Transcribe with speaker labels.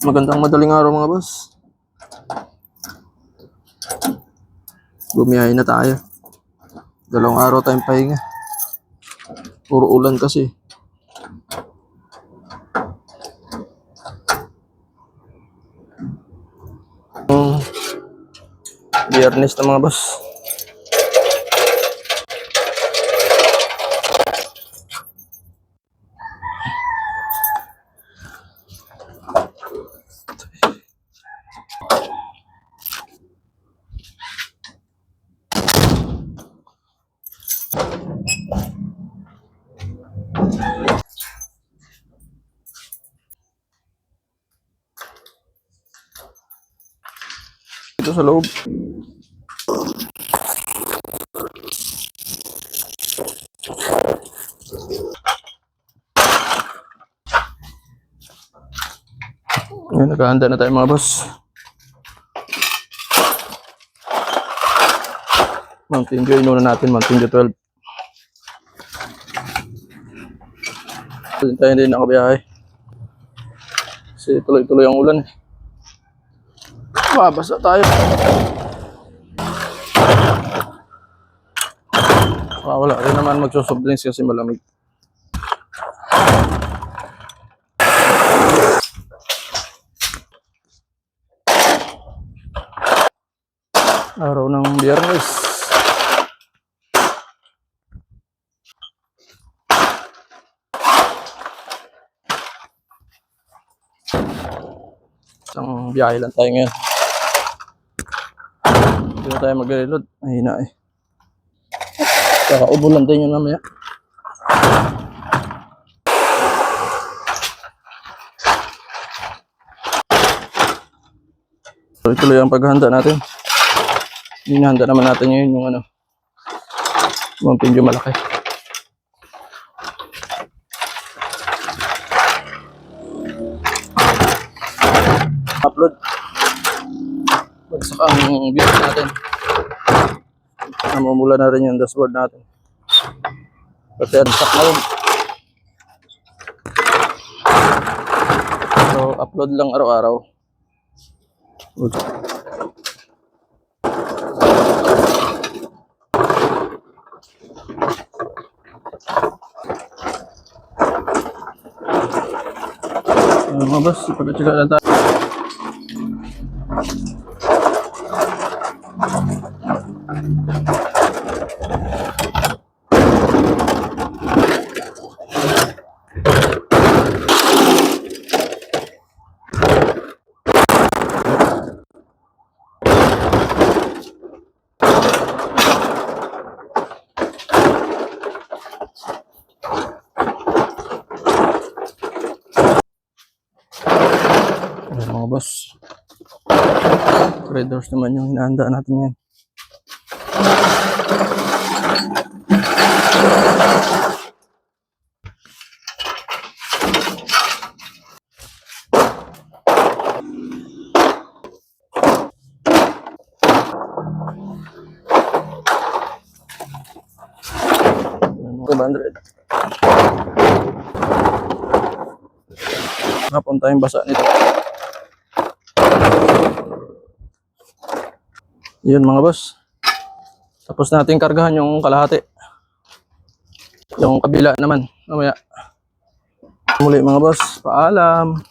Speaker 1: Magandang madaling araw mga boss. Bumiyahin na tayo. 2 araw tayong pahinga. Puro ulan kasi. Biyernes na mga boss. Ito sa loob. Ngayon, naghahanda na tayo mga boss. Mountain Dew, inuna natin Mountain Dew 12. Tayo din nakabiyahe. Kasi tuloy-tuloy ang ulan. Babasa tayo. Wala rin naman magsosoft drinks kasi malamig. Araw ng Biyernes. Isang biyahe lang tayo ngayon. Hindi na tayo mag-reload. Mahina eh. Kakaubo lang din yun mamaya. Tuloy-tuloy ang paghahanda natin. Hinahanda naman natin ngayon yung Mountain Dew malaki. Upload. Bagsak ang views natin. Namumula na rin yung dashboard natin. Kasi adsak na yun. So, upload lang araw-araw. Mga boss, pagkachika na tayo. Mga boss, red doors naman yung hinahanda natin yan. $200. Napunta yung basa nito. Yun mga boss. Tapos natin kargahan yung kalahati. Yung kabila naman. Mamaya. Muli mga boss. Paalam.